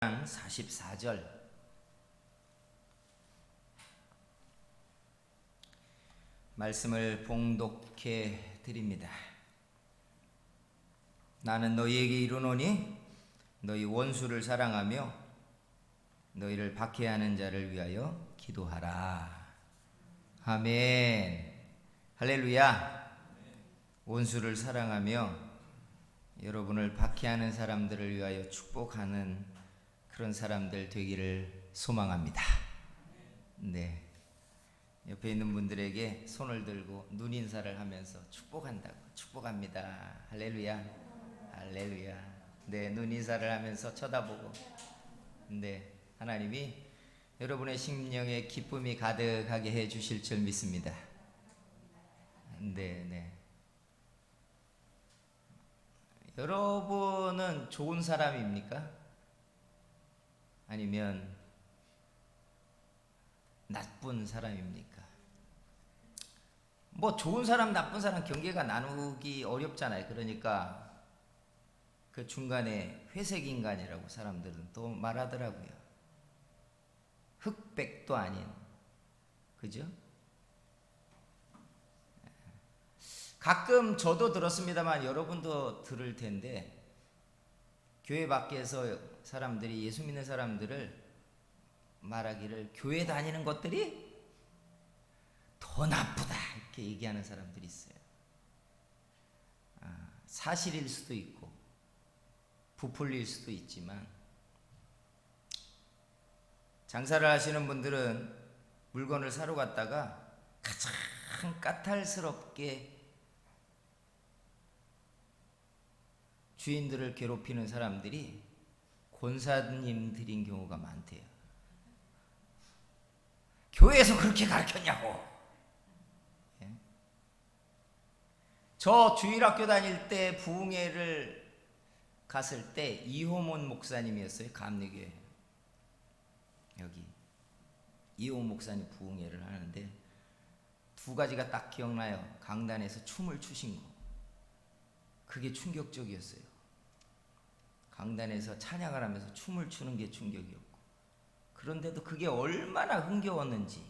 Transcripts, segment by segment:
44절 말씀을 봉독해 드립니다. 나는 너희에게 이르노니 너희 원수를 사랑하며 너희를 박해하는 자를 위하여 기도하라. 아멘. 할렐루야. 원수를 사랑하며 여러분을 박해하는 사람들을 위하여 축복하는 그런 사람들 되기를 소망합니다. 네, 옆에 있는 분들에게 손을 들고 눈 인사를 하면서 축복한다고, 축복합니다. 할렐루야, 할렐루야. 네, 눈 인사를 하면서 쳐다보고, 네, 하나님이 여러분의 심령에 기쁨이 가득하게 해 주실 줄 믿습니다. 네, 네. 여러분은 좋은 사람입니까? 아니면 나쁜 사람입니까? 뭐 좋은 사람 나쁜 사람 경계가 나누기 어렵잖아요. 그러니까 그 중간에 회색 인간이라고 사람들은 또 말하더라고요. 흑백도 아닌, 그죠? 가끔 저도 들었습니다만 여러분도 들을 텐데, 교회 밖에서 사람들이, 예수 믿는 사람들을 말하기를 교회 다니는 것들이 더 나쁘다 이렇게 얘기하는 사람들이 있어요. 사실일 수도 있고 부풀릴 수도 있지만, 장사를 하시는 분들은 물건을 사러 갔다가 가장 까탈스럽게 주인들을 괴롭히는 사람들이 권사님들인 경우가 많대요. 교회에서 그렇게 가르쳤냐고. 예? 저 주일학교 다닐 때 부흥회를 갔을 때 이호몬 목사님이었어요. 감리교회 여기 이호몬 목사님 부흥회를 하는데 두 가지가 딱 기억나요. 강단에서 춤을 추신 거, 그게 충격적이었어요. 강단에서 찬양을 하면서 춤을 추는 게 충격이었고, 그런데도 그게 얼마나 흥겨웠는지.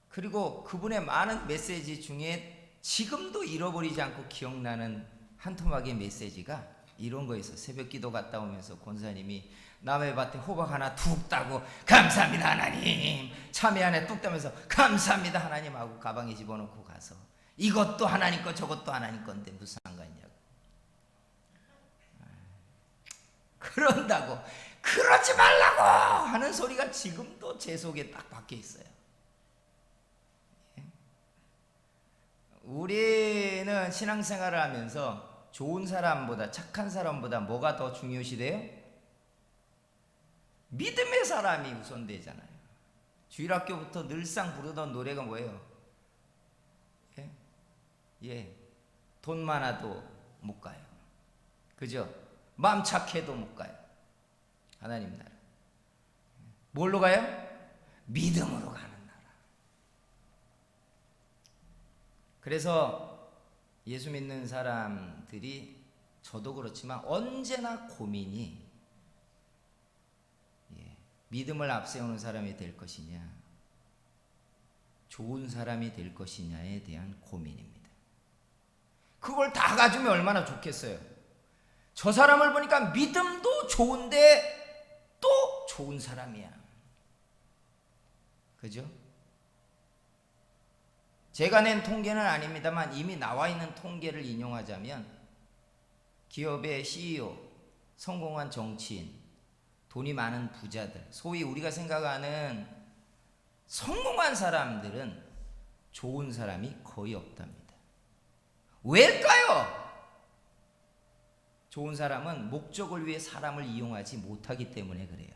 그리고 그분의 많은 메시지 중에 지금도 잃어버리지 않고 기억나는 한 토막의 메시지가 이런 거였어요. 새벽 기도 갔다 오면서 권사님이 남의 밭에 호박 하나 툭 따고 감사합니다 하나님, 참외 하나 뚝 따면서 감사합니다 하나님 하고 가방에 집어넣고 가서 이것도 하나님 거 저것도 하나님 건데 무슨 상관이냐고. 그런다고 그러지 말라고 하는 소리가 지금도 제 속에 딱 박혀 있어요. 우리는 신앙생활을 하면서 좋은 사람보다, 착한 사람보다 뭐가 더 중요시돼요? 믿음의 사람이 우선되잖아요. 주일학교부터 늘상 부르던 노래가 뭐예요? 예, 돈 많아도 못 가요. 그죠? 마음 착해도 못 가요. 하나님 나라. 뭘로 가요? 믿음으로 가는 나라. 그래서 예수 믿는 사람들이, 저도 그렇지만 언제나 고민이 믿음을 앞세우는 사람이 될 것이냐, 좋은 사람이 될 것이냐에 대한 고민입니다. 그걸 다 가지면 얼마나 좋겠어요. 저 사람을 보니까 믿음도 좋은데 또 좋은 사람이야. 그죠? 제가 낸 통계는 아닙니다만 이미 나와 있는 통계를 인용하자면, 기업의 CEO, 성공한 정치인, 돈이 많은 부자들, 소위 우리가 생각하는 성공한 사람들은 좋은 사람이 거의 없답니다. 왜일까요? 좋은 사람은 목적을 위해 사람을 이용하지 못하기 때문에 그래요.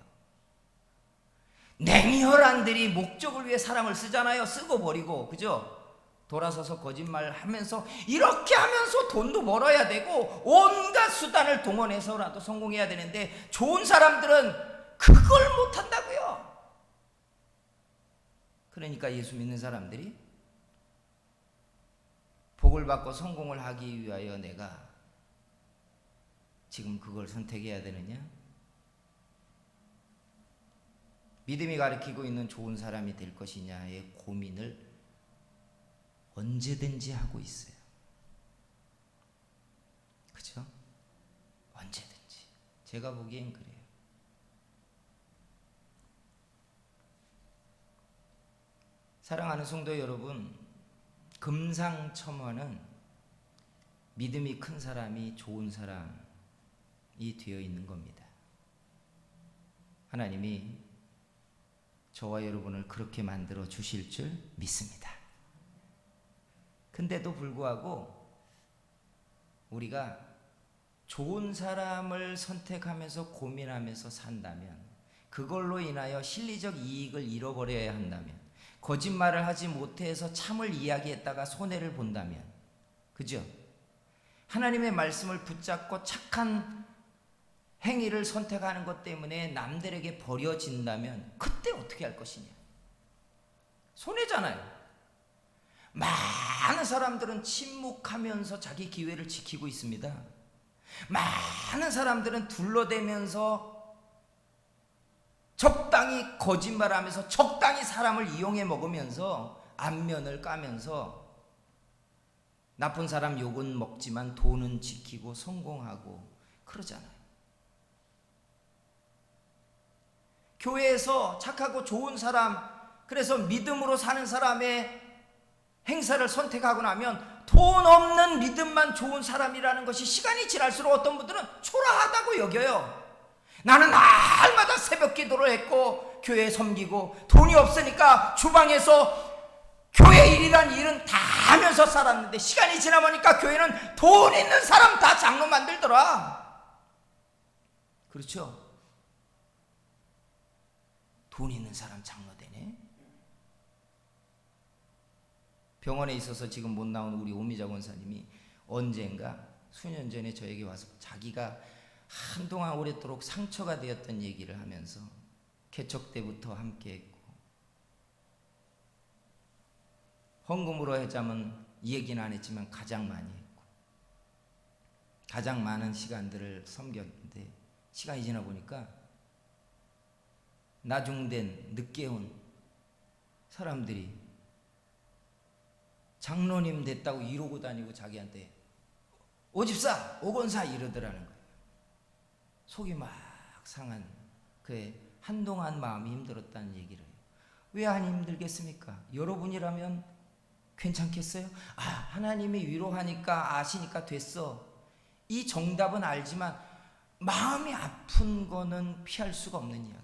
냉혈한들이 목적을 위해 사람을 쓰잖아요. 쓰고 버리고, 그죠? 돌아서서 거짓말 하면서, 이렇게 하면서 돈도 벌어야 되고 온갖 수단을 동원해서라도 성공해야 되는데, 좋은 사람들은 그걸 못한다고요. 그러니까 예수 믿는 사람들이 복을 받고 성공을 하기 위하여 내가 지금 그걸 선택해야 되느냐? 믿음이 가리키고 있는 좋은 사람이 될 것이냐의 고민을 언제든지 하고 있어요. 그죠? 언제든지. 제가 보기엔 그래요. 사랑하는 성도 여러분, 금상첨화는 믿음이 큰 사람이 좋은 사람이 되어 있는 겁니다. 하나님이 저와 여러분을 그렇게 만들어 주실 줄 믿습니다. 근데도 불구하고 우리가 좋은 사람을 선택하면서 고민하면서 산다면, 그걸로 인하여 실리적 이익을 잃어버려야 한다면, 거짓말을 하지 못해서 참을 이야기했다가 손해를 본다면, 그죠? 하나님의 말씀을 붙잡고 착한 행위를 선택하는 것 때문에 남들에게 버려진다면 그때 어떻게 할 것이냐? 손해잖아요. 많은 사람들은 침묵하면서 자기 기회를 지키고 있습니다. 많은 사람들은 둘러대면서 적당히 거짓말하면서 적당히 사람을 이용해 먹으면서 안면을 까면서 나쁜 사람 욕은 먹지만 돈은 지키고 성공하고 그러잖아요. 교회에서 착하고 좋은 사람, 그래서 믿음으로 사는 사람의 행사를 선택하고 나면 돈 없는 믿음만 좋은 사람이라는 것이 시간이 지날수록 어떤 분들은 초라하다고 여겨요. 나는 날마다 새벽 기도를 했고 교회에 섬기고 돈이 없으니까 주방에서 교회 일이란 일은 다 하면서 살았는데 시간이 지나보니까 교회는 돈 있는 사람 다 장로 만들더라. 그렇죠? 돈 있는 사람 장로 되네. 병원에 있어서 지금 못 나오는 우리 오미자 권사님이 언젠가 수년 전에 저에게 와서 자기가 한동안 오랫도록 상처가 되었던 얘기를 하면서 개척 때부터 함께 했고, 헌금으로 하자면 이 얘기는 안 했지만 가장 많이 했고 가장 많은 시간들을 섬겼는데, 시간이 지나 보니까 나중된 늦게 온 사람들이 장로님 됐다고 이러고 다니고 자기한테 오집사, 오건사 이러더라는 거예요. 속이 막 상한 그의 한동안 마음이 힘들었다는 얘기를 해요. 왜 안 힘들겠습니까? 여러분이라면 괜찮겠어요? 하나님이 위로하니까 아시니까 됐어. 이 정답은 알지만 마음이 아픈 거는 피할 수가 없는 이야기.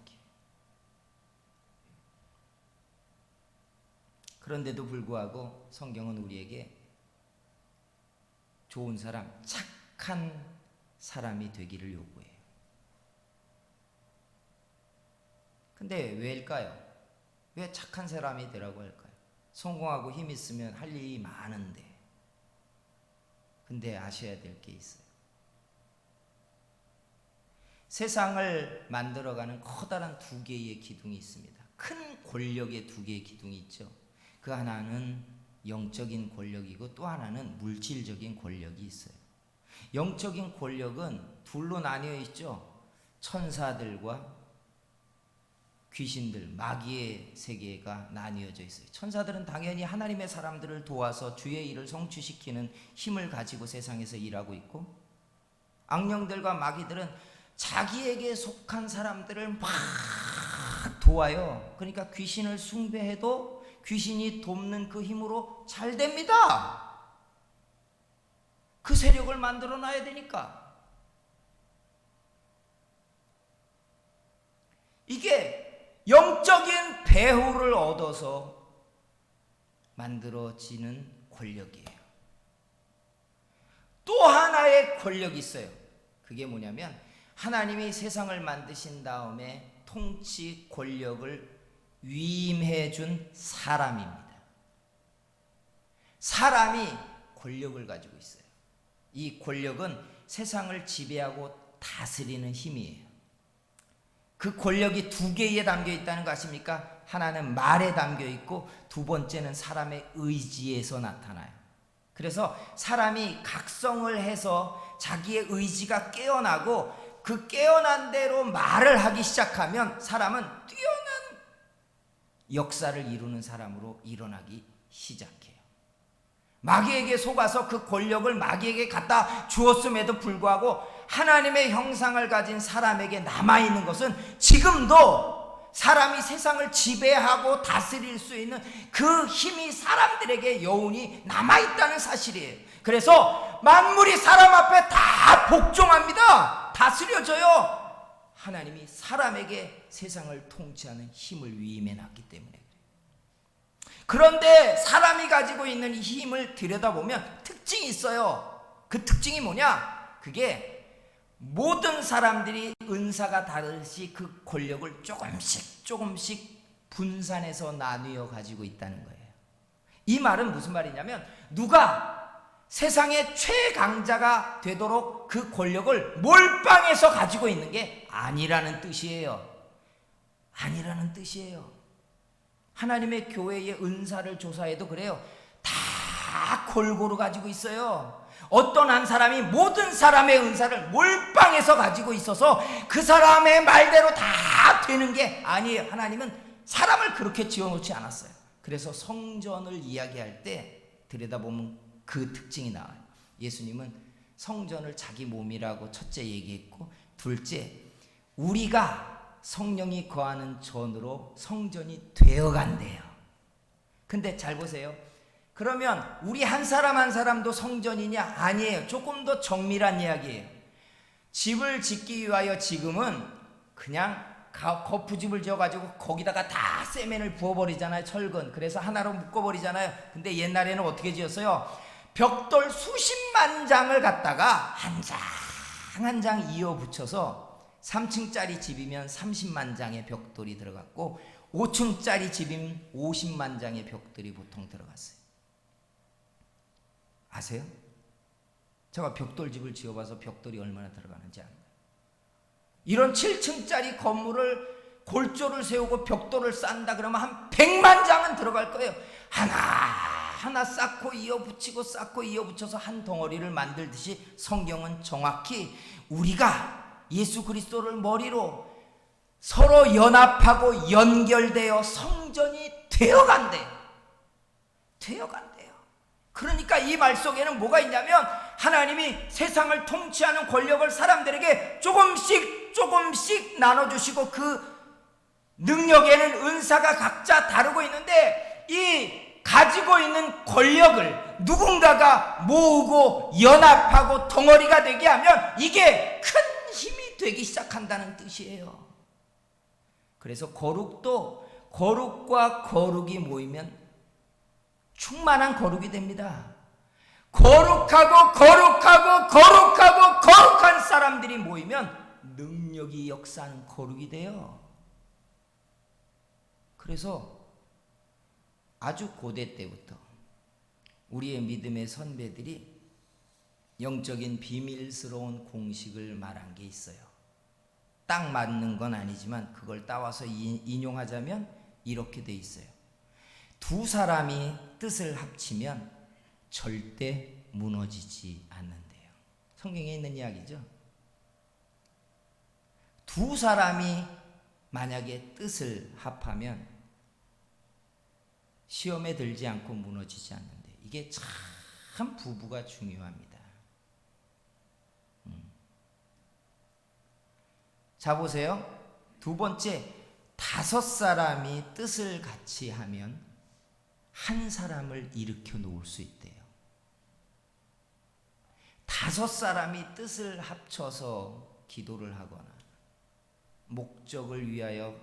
그런데도 불구하고 성경은 우리에게 좋은 사람, 착한 사람이 되기를 요구해요. 근데 왜일까요? 왜 착한 사람이 되라고 할까요? 성공하고 힘 있으면 할 일이 많은데. 근데 아셔야 될 게 있어요. 세상을 만들어가는 커다란 두 개의 기둥이 있습니다. 큰 권력의 두 개의 기둥이 있죠. 그 하나는 영적인 권력이고 또 하나는 물질적인 권력이 있어요. 영적인 권력은 둘로 나뉘어 있죠. 천사들과 귀신들, 마귀의 세계가 나뉘어져 있어요. 천사들은 당연히 하나님의 사람들을 도와서 주의 일을 성취시키는 힘을 가지고 세상에서 일하고 있고, 악령들과 마귀들은 자기에게 속한 사람들을 막 도와요. 그러니까 귀신을 숭배해도 귀신이 돕는 그 힘으로 잘 됩니다. 그 세력을 만들어 놔야 되니까. 이게 영적인 배후를 얻어서 만들어지는 권력이에요. 또 하나의 권력이 있어요. 그게 뭐냐면 하나님이 세상을 만드신 다음에 통치 권력을 위임해 준 사람입니다. 사람이 권력을 가지고 있어요. 이 권력은 세상을 지배하고 다스리는 힘이에요. 그 권력이 두 개에 담겨 있다는 거 아십니까? 하나는 말에 담겨 있고 두 번째는 사람의 의지에서 나타나요. 그래서 사람이 각성을 해서 자기의 의지가 깨어나고 그 깨어난 대로 말을 하기 시작하면 사람은 뛰어난 역사를 이루는 사람으로 일어나기 시작해요. 마귀에게 속아서 그 권력을 마귀에게 갖다 주었음에도 불구하고 하나님의 형상을 가진 사람에게 남아있는 것은 지금도 사람이 세상을 지배하고 다스릴 수 있는 그 힘이 사람들에게 여운이 남아있다는 사실이에요. 그래서 만물이 사람 앞에 다 복종합니다. 다스려져요. 하나님이 사람에게 세상을 통치하는 힘을 위임해놨기 때문에 그래요. 그런데 사람이 가지고 있는 이 힘을 들여다보면 특징이 있어요. 그 특징이 뭐냐? 그게 모든 사람들이 은사가 다르시 그 권력을 조금씩 분산해서 나누어 가지고 있다는 거예요. 이 말은 무슨 말이냐면 누가 세상의 최강자가 되도록 그 권력을 몰빵해서 가지고 있는 게 아니라는 뜻이에요. 아니라는 뜻이에요. 하나님의 교회의 은사를 조사해도 그래요. 다 골고루 가지고 있어요. 어떤 한 사람이 모든 사람의 은사를 몰빵해서 가지고 있어서 그 사람의 말대로 다 되는 게 아니에요. 하나님은 사람을 그렇게 지어놓지 않았어요. 그래서 성전을 이야기할 때 들여다보면 그 특징이 나와요. 예수님은 성전을 자기 몸이라고 첫째 얘기했고, 둘째 우리가 성령이 거하는 전으로 성전이 되어간대요. 근데 잘 보세요. 그러면 우리 한 사람 한 사람도 성전이냐? 아니에요. 조금 더 정밀한 이야기예요. 집을 짓기 위하여 지금은 그냥 거푸집을 지어가지고 거기다가 다 세멘을 부어버리잖아요. 철근. 그래서 하나로 묶어버리잖아요. 근데 옛날에는 어떻게 지었어요? 벽돌 수십만 장을 갖다가 한 장 한 장 이어 붙여서 3층짜리 집이면 30만 장의 벽돌이 들어갔고 5층짜리 집이면 50만 장의 벽돌이 보통 들어갔어요. 아세요? 제가 벽돌집을 지어봐서 벽돌이 얼마나 들어가는지 압니다. 이런 7층짜리 건물을 골조를 세우고 벽돌을 싼다 그러면 한 100만 장은 들어갈 거예요. 하나 쌓고 이어붙이고 쌓고 이어붙여서 한 덩어리를 만들듯이 성경은 정확히 우리가 예수 그리스도를 머리로 서로 연합하고 연결되어 성전이 되어간대요. 그러니까 이 말 속에는 뭐가 있냐면 하나님이 세상을 통치하는 권력을 사람들에게 조금씩 나눠주시고 그 능력에는 은사가 각자 다르고 있는데 이 가지고 있는 권력을 누군가가 모으고 연합하고 덩어리가 되게 하면 이게 큰 힘이 되기 시작한다는 뜻이에요. 그래서 거룩도 거룩과 거룩이 모이면 충만한 거룩이 됩니다. 거룩한 사람들이 모이면 능력이 역사하는 거룩이 돼요. 그래서 아주 고대 때부터 우리의 믿음의 선배들이 영적인 비밀스러운 공식을 말한 게 있어요. 딱 맞는 건 아니지만 그걸 따와서 인용하자면 이렇게 돼 있어요. 두 사람이 뜻을 합치면 절대 무너지지 않는데요. 성경에 있는 이야기죠. 두 사람이 만약에 뜻을 합하면 시험에 들지 않고 무너지지 않는데 이게 참 부부가 중요합니다. 자 보세요. 두 번째, 5사람이 뜻을 같이 하면 한 사람을 일으켜 놓을 수 있대요. 5사람이 뜻을 합쳐서 기도를 하거나 목적을 위하여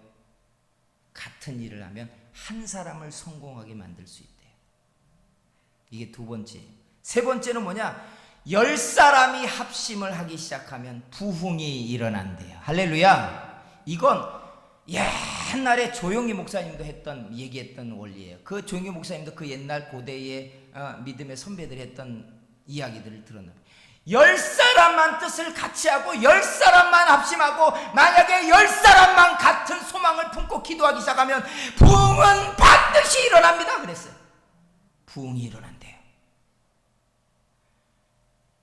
같은 일을 하면 한 사람을 성공하게 만들 수 있대요. 이게 두 번째. 세 번째는 뭐냐? 10사람이 합심을 하기 시작하면 부흥이 일어난대요. 할렐루야. 이건 옛날에 조용희 목사님도 얘기했던 원리예요. 그 조용희 목사님도 그 옛날 고대의 믿음의 선배들이 했던 이야기들을 들었는데 10사람만 뜻을 같이 하고 10사람만 합심하고 만약에 10사람만 같은 소망을 품고 기도하기 시작하면 부흥은 반드시 일어납니다. 그랬어요. 부흥이 일어난대요.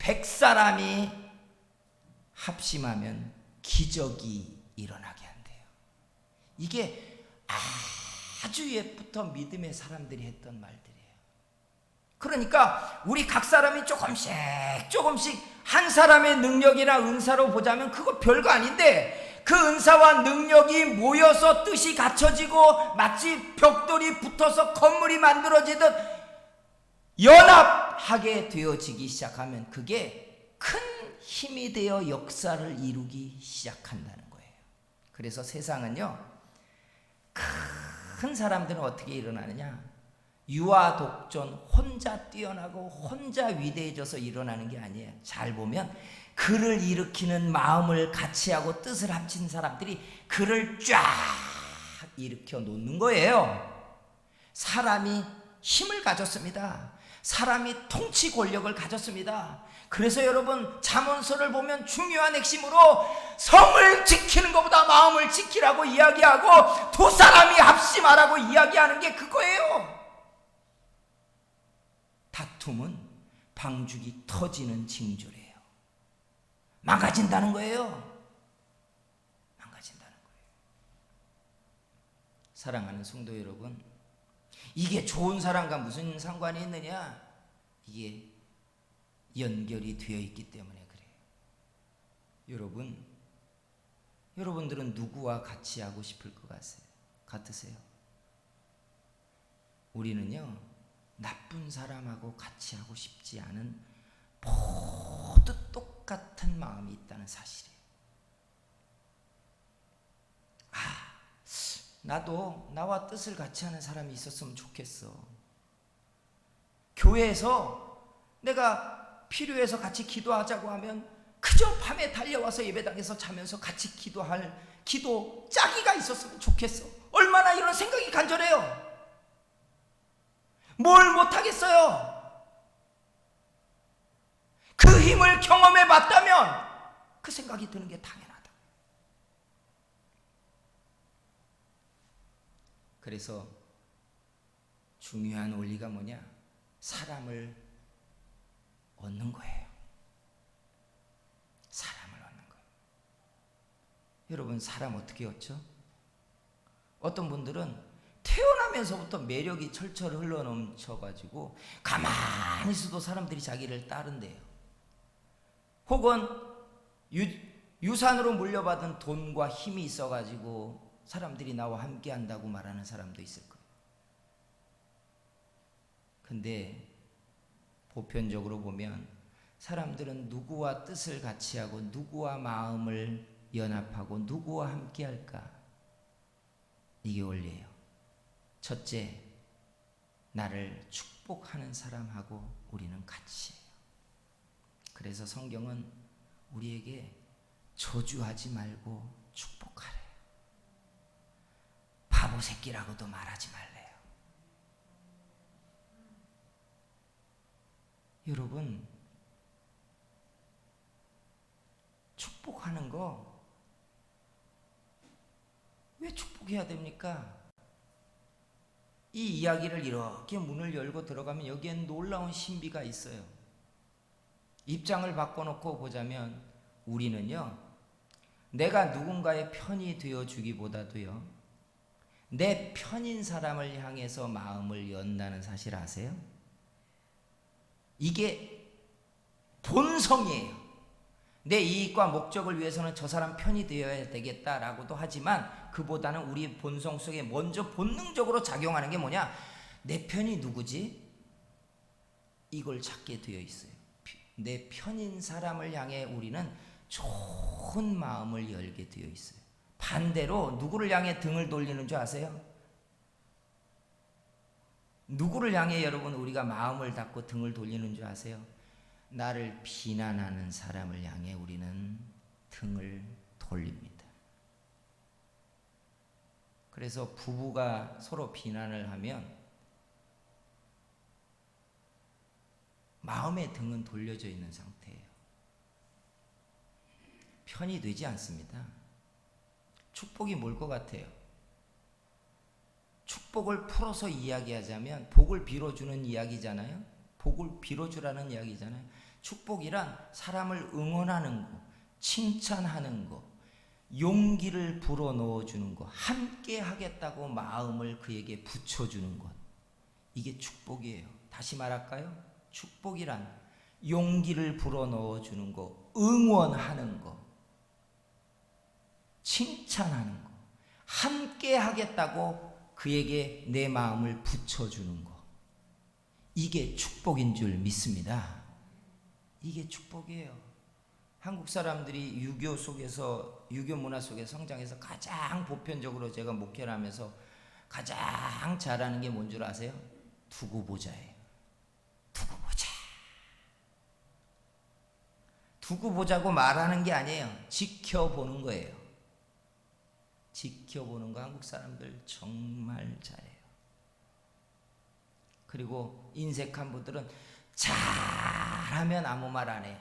100사람이 합심하면 기적이 일어나게 한대요. 이게 아주 옛부터 믿음의 사람들이 했던 말들이에요. 그러니까 우리 각 사람이 조금씩 한 사람의 능력이나 은사로 보자면 그거 별거 아닌데, 그 은사와 능력이 모여서 뜻이 갖춰지고 마치 벽돌이 붙어서 건물이 만들어지듯 연합하게 되어지기 시작하면 그게 큰 힘이 되어 역사를 이루기 시작한다는 거예요. 그래서 세상은요, 큰 사람들은 어떻게 일어나느냐? 유아 독존, 혼자 뛰어나고 혼자 위대해져서 일어나는 게 아니에요. 잘 보면 그를 일으키는 마음을 같이 하고 뜻을 합친 사람들이 그를 쫙 일으켜 놓는 거예요. 사람이 힘을 가졌습니다. 사람이 통치 권력을 가졌습니다. 그래서 여러분, 잠언서를 보면 중요한 핵심으로 성을 지키는 것보다 마음을 지키라고 이야기하고 두 사람이 합심하라고 이야기하는 게 그거예요. 다툼은 방죽이 터지는 징조래요. 망가진다는 거예요. 망가진다는 거예요. 사랑하는 성도 여러분, 이게 좋은 사람과 무슨 상관이 있느냐? 이게 연결이 되어 있기 때문에 그래요. 여러분들은 누구와 같이 하고 싶을 것 같으세요? 우리는요, 나쁜 사람하고 같이 하고 싶지 않은 모두 똑같은 마음이 있다는 사실이에요. 나도 나와 뜻을 같이 하는 사람이 있었으면 좋겠어. 교회에서 내가 필요해서 같이 기도하자고 하면 그저 밤에 달려와서 예배당에서 자면서 같이 기도할 기도 짝이가 있었으면 좋겠어. 얼마나 이런 생각이 간절해요. 뭘 못하겠어요? 그 힘을 경험해 봤다면 그 생각이 드는 게 당연하다. 그래서 중요한 원리가 뭐냐? 사람을 얻는 거예요. 사람을 얻는 거예요. 여러분, 사람 어떻게 얻죠? 어떤 분들은 태어나면서부터 매력이 철철 흘러넘쳐가지고 가만히 있어도 사람들이 자기를 따른대요. 혹은 유산으로 물려받은 돈과 힘이 있어가지고 사람들이 나와 함께 한다고 말하는 사람도 있을 거예요. 근데 보편적으로 보면 사람들은 누구와 뜻을 같이 하고 누구와 마음을 연합하고 누구와 함께 할까? 이게 원리예요. 첫째, 나를 축복하는 사람하고 우리는 같이 해요. 그래서 성경은 우리에게 저주하지 말고 축복하래요. 바보 새끼라고도 말하지 말래요. 여러분, 축복하는 거 왜 축복해야 됩니까? 이 이야기를 이렇게 문을 열고 들어가면 여기엔 놀라운 신비가 있어요. 입장을 바꿔놓고 보자면 우리는요, 내가 누군가의 편이 되어주기보다도요, 내 편인 사람을 향해서 마음을 연다는 사실 아세요? 이게 본성이에요. 내 이익과 목적을 위해서는 저 사람 편이 되어야 되겠다라고도 하지만 그보다는 우리 본성 속에 먼저 본능적으로 작용하는 게 뭐냐? 내 편이 누구지? 이걸 찾게 되어 있어요. 내 편인 사람을 향해 우리는 좋은 마음을 열게 되어 있어요. 반대로 누구를 향해 등을 돌리는 줄 아세요? 누구를 향해 여러분 우리가 마음을 닫고 등을 돌리는 줄 아세요? 나를 비난하는 사람을 향해 우리는 등을 돌립니다. 그래서 부부가 서로 비난을 하면 마음의 등은 돌려져 있는 상태예요. 편이 되지 않습니다. 축복이 뭘 것 같아요? 축복을 풀어서 이야기하자면 복을 빌어주는 이야기잖아요. 복을 빌어주라는 이야기잖아요. 축복이란 사람을 응원하는 거, 칭찬하는 거, 용기를 불어넣어 주는 것, 함께 하겠다고 마음을 그에게 붙여주는 것, 이게 축복이에요. 다시 말할까요? 축복이란 용기를 불어넣어 주는 것, 응원하는 것, 칭찬하는 것, 함께 하겠다고 그에게 내 마음을 붙여주는 것, 이게 축복인 줄 믿습니다. 이게 축복이에요. 한국 사람들이 유교 속에서, 유교 문화 속에서 성장해서 가장 보편적으로 제가 목회를 하면서 가장 잘하는 게 뭔 줄 아세요? 두고 보자예요. 두고 보자. 두고 보자고 말하는 게 아니에요. 지켜보는 거예요. 지켜보는 거 한국 사람들 정말 잘해요. 그리고 인색한 분들은 잘하면 아무 말 안 해요.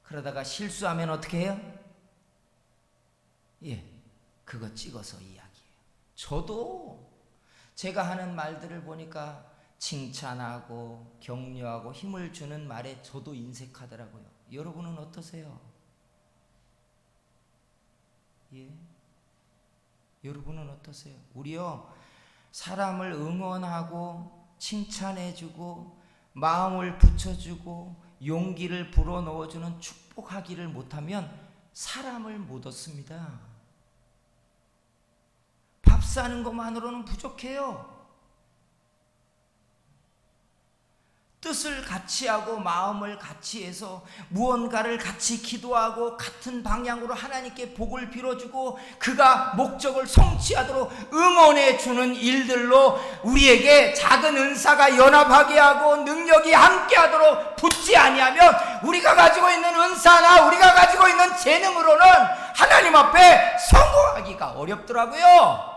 그러다가 실수하면 어떻게 해요? 예, 그거 찍어서 이야기해요. 저도 제가 하는 말들을 보니까 칭찬하고 격려하고 힘을 주는 말에 저도 인색하더라고요. 여러분은 어떠세요? 예, 여러분은 어떠세요? 우리요, 사람을 응원하고 칭찬해주고 마음을 붙여주고 용기를 불어넣어주는 축복하기를 못하면 사람을 못 얻습니다. 밥 사는 것만으로는 부족해요. 뜻을 같이 하고 마음을 같이 해서 무언가를 같이 기도하고 같은 방향으로 하나님께 복을 빌어주고 그가 목적을 성취하도록 응원해 주는 일들로 우리에게 작은 은사가 연합하게 하고 능력이 함께하도록 붙지 아니하면 우리가 가지고 있는 은사나 우리가 가지고 있는 재능으로는 하나님 앞에 성공하기가 어렵더라고요.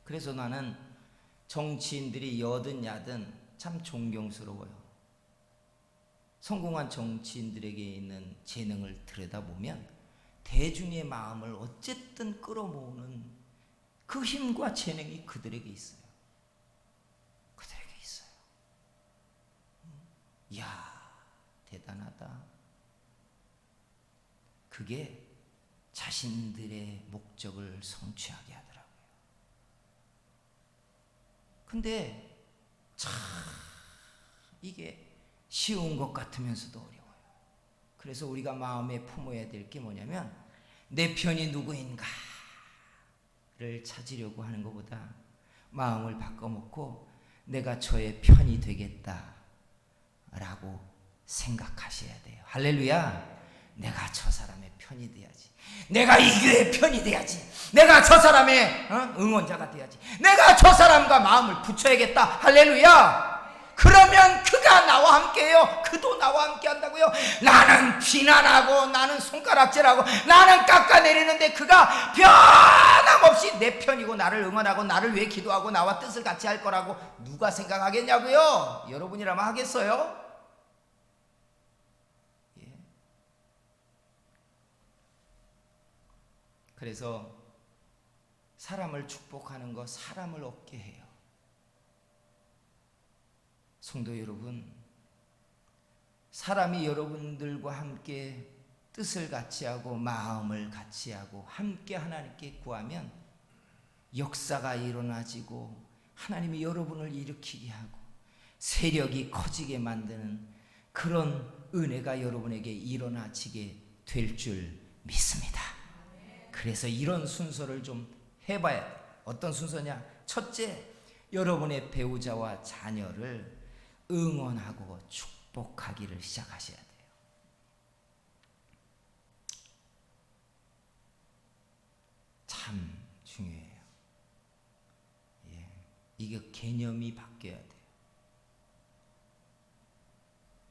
그래서 나는 정치인들이 여든 야든 참 존경스러워요. 성공한 정치인들에게 있는 재능을 들여다보면 대중의 마음을 어쨌든 끌어모으는 그 힘과 재능이 그들에게 있어요. 그들에게 있어요. 이야, 대단하다. 그게 자신들의 목적을 성취하게 하더라고요. 근데 참 이게 쉬운 것 같으면서도 어려워요. 그래서 우리가 마음에 품어야 될 게 뭐냐면 내 편이 누구인가를 찾으려고 하는 것보다 마음을 바꿔먹고 내가 저의 편이 되겠다라고 생각하셔야 돼요. 할렐루야. 내가 저 사람의 편이 돼야지. 내가 이 교회의 편이 돼야지. 내가 저 사람의 응원자가 돼야지. 내가 저 사람과 마음을 붙여야겠다. 할렐루야. 그러면 그가 나와 함께해요. 그도 나와 함께 한다고요. 나는 비난하고 나는 손가락질하고 나는 깎아내리는데 그가 변함없이 내 편이고 나를 응원하고 나를 위해 기도하고 나와 뜻을 같이 할 거라고 누가 생각하겠냐고요. 여러분이라면 하겠어요? 그래서 사람을 축복하는 거 사람을 얻게 해요. 성도 여러분, 사람이 여러분들과 함께 뜻을 같이 하고 마음을 같이 하고 함께 하나님께 구하면 역사가 일어나지고 하나님이 여러분을 일으키게 하고 세력이 커지게 만드는 그런 은혜가 여러분에게 일어나지게 될 줄 믿습니다. 그래서 이런 순서를 좀 해봐야 돼요. 어떤 순서냐? 첫째, 여러분의 배우자와 자녀를 응원하고 축복하기를 시작하셔야 돼요. 참 중요해요. 예, 이게 개념이 바뀌어야 돼요.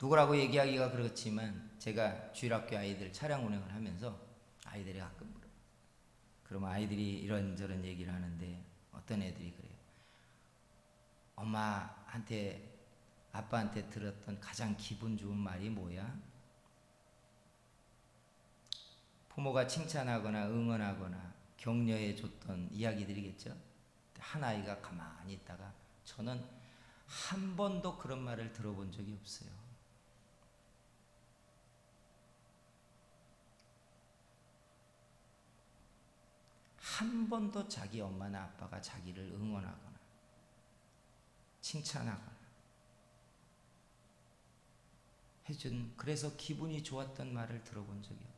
누구라고 얘기하기가 그렇지만 제가 주일학교 아이들 차량 운행을 하면서 아이들이 가끔 물어요. 그러면 아이들이 이런저런 얘기를 하는데 어떤 애들이 그래요. 엄마한테 아빠한테 들었던 가장 기분 좋은 말이 뭐야? 부모가 칭찬하거나 응원하거나 격려해 줬던 이야기들이겠죠. 한 아이가 가만히 있다가 저는 한 번도 그런 말을 들어본 적이 없어요. 한 번도 자기 엄마나 아빠가 자기를 응원하거나 칭찬하거나 해준, 그래서 기분이 좋았던 말을 들어본 적이 없대요.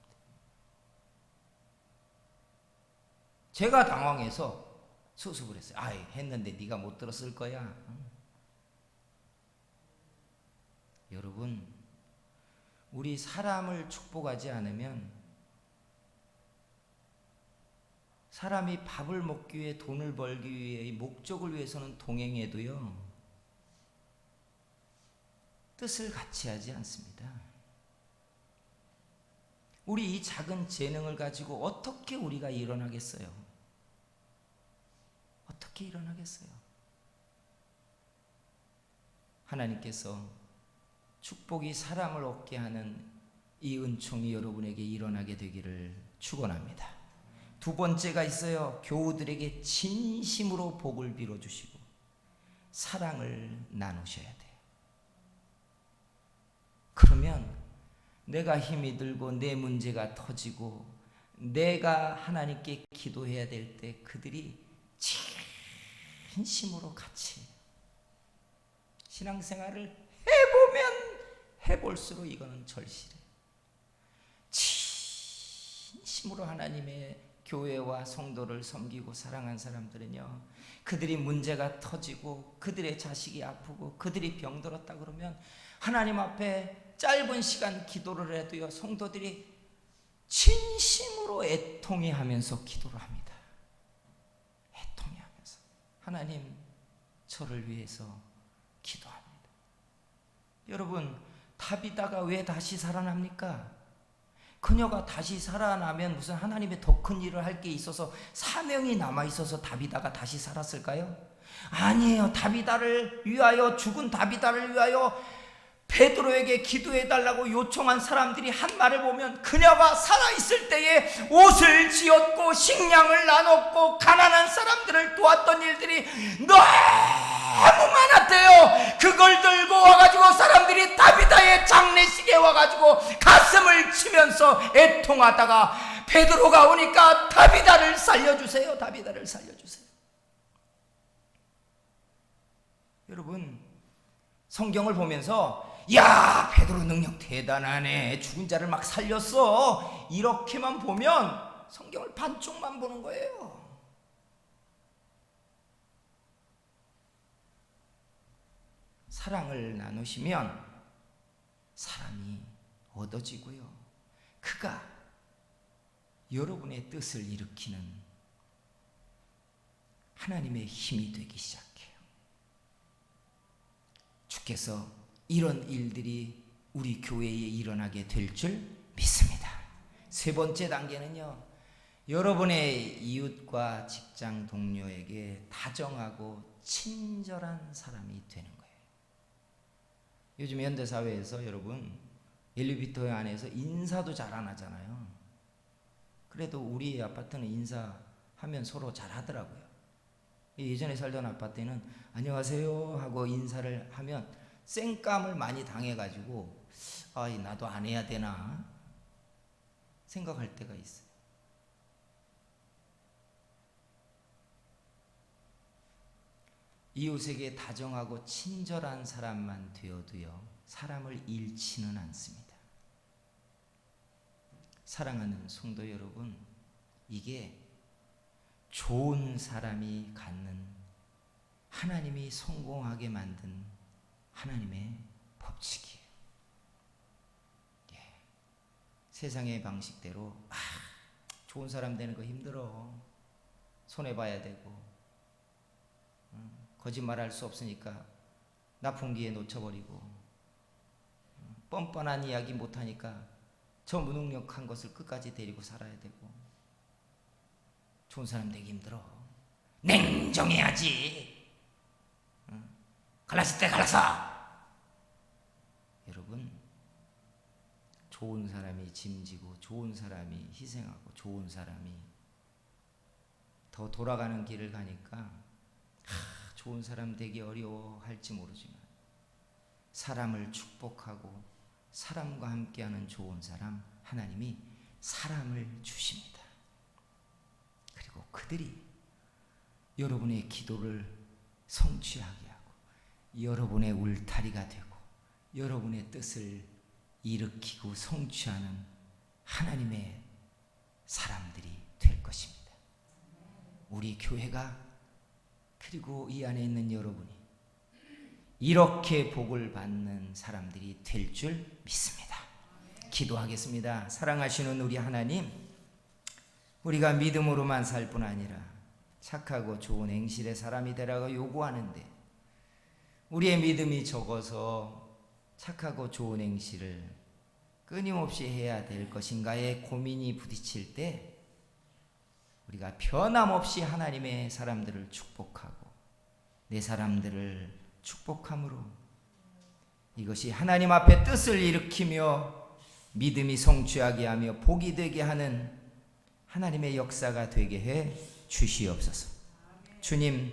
제가 당황해서 수습을 했어요. 아이, 했는데 네가 못 들었을 거야. 여러분, 우리 사람을 축복하지 않으면, 사람이 밥을 먹기 위해, 돈을 벌기 위해, 목적을 위해서는 동행해도요, 뜻을 같이 하지 않습니다. 우리 이 작은 재능을 가지고 어떻게 우리가 일어나겠어요? 어떻게 일어나겠어요? 하나님께서 축복이 사람을 얻게 하는 이 은총이 여러분에게 일어나게 되기를 축원합니다. 두 번째가 있어요. 교우들에게 진심으로 복을 빌어주시고 사랑을 나누셔야 돼요. 그러면 내가 힘이 들고 내 문제가 터지고 내가 하나님께 기도해야 될 때 그들이 진심으로 같이 신앙생활을 해보면 해볼수록 이거는 절실해. 진심으로 하나님의 교회와 성도를 섬기고 사랑한 사람들은요, 그들이 문제가 터지고 그들의 자식이 아프고 그들이 병들었다 그러면 하나님 앞에 짧은 시간 기도를 해도요, 성도들이 진심으로 애통해 하면서 기도를 합니다. 애통해 하면서 하나님, 저를 위해서 기도합니다. 여러분, 다비다가 왜 다시 살아납니까? 그녀가 다시 살아나면 무슨 하나님의 더 큰 일을 할 게 있어서 사명이 남아있어서 다비다가 다시 살았을까요? 아니에요. 다비다를 위하여, 죽은 다비다를 위하여 베드로에게 기도해달라고 요청한 사람들이 한 말을 보면, 그녀가 살아있을 때에 옷을 지었고 식량을 나눴고 가난한 사람들을 도왔던 일들이 너무 많았대요. 그걸 들고 와가지고 사람들이 다비다의 장례식에 와가지고 가슴을 치면서 애통하다가 베드로가 오니까 다비다를 살려주세요, 다비다를 살려주세요. 여러분, 성경을 보면서 야, 베드로 능력 대단하네, 죽은 자를 막 살렸어, 이렇게만 보면 성경을 반쪽만 보는 거예요. 사랑을 나누시면 사람이 얻어지고요, 그가 여러분의 뜻을 일으키는 하나님의 힘이 되기 시작해요. 주께서 이런 일들이 우리 교회에 일어나게 될 줄 믿습니다. 세 번째 단계는요, 여러분의 이웃과 직장 동료에게 다정하고 친절한 사람이 되는 거예요. 요즘 현대사회에서 여러분, 엘리베이터 안에서 인사도 잘 안 하잖아요. 그래도 우리 아파트는 인사하면 서로 잘 하더라고요. 예전에 살던 아파트는 안녕하세요 하고 인사를 하면 쌩감을 많이 당해가지고 나도 안 해야 되나 생각할 때가 있어요. 이웃에게 다정하고 친절한 사람만 되어도요, 사람을 잃지는 않습니다. 사랑하는 성도 여러분, 이게 좋은 사람이 갖는, 하나님이 성공하게 만든 하나님의 법칙이에요. 세상의 방식대로 좋은 사람 되는 거 힘들어, 손해봐야 되고 거짓말할 수 없으니까 나쁜 기회 놓쳐버리고 뻔뻔한 이야기 못하니까 저 무능력한 것을 끝까지 데리고 살아야 되고, 좋은 사람 되기 힘들어, 냉정해야지, 갈랐을 때 갈라서. 여러분, 좋은 사람이 짐지고 좋은 사람이 희생하고 좋은 사람이 더 돌아가는 길을 가니까 좋은 사람 되기 어려워할지 모르지만 사람을 축복하고 사람과 함께하는 좋은 사람, 하나님이 사람을 주십니다. 그리고 그들이 여러분의 기도를 성취하게 하고 여러분의 울타리가 되고 여러분의 뜻을 일으키고 성취하는 하나님의 사람들이 될 것입니다. 우리 교회가, 그리고 이 안에 있는 여러분이 이렇게 복을 받는 사람들이 될 줄 믿습니다. 기도하겠습니다. 사랑하시는 우리 하나님, 우리가 믿음으로만 살 뿐 아니라 착하고 좋은 행실의 사람이 되라고 요구하는데 우리의 믿음이 적어서 착하고 좋은 행실을 끊임없이 해야 될 것인가에 고민이 부딪힐 때 우리가 변함없이 하나님의 사람들을 축복하고 내 사람들을 축복함으로 이것이 하나님 앞에 뜻을 일으키며 믿음이 성취하게 하며 복이 되게 하는 하나님의 역사가 되게 해 주시옵소서. 주님,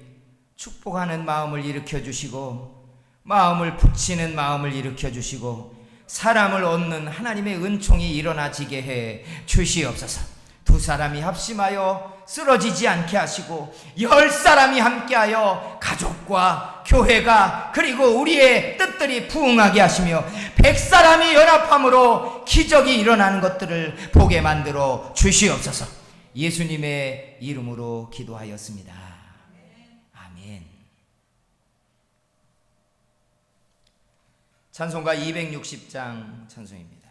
축복하는 마음을 일으켜 주시고 마음을 붙이는 마음을 일으켜 주시고 사람을 얻는 하나님의 은총이 일어나지게 해 주시옵소서. 두 사람이 합심하여 쓰러지지 않게 하시고 10사람이 함께하여 가족과 교회가 그리고 우리의 뜻들이 부응하게 하시며 100사람이 연합함으로 기적이 일어나는 것들을 보게 만들어 주시옵소서. 예수님의 이름으로 기도하였습니다. 아멘. 찬송가 260장 찬송입니다.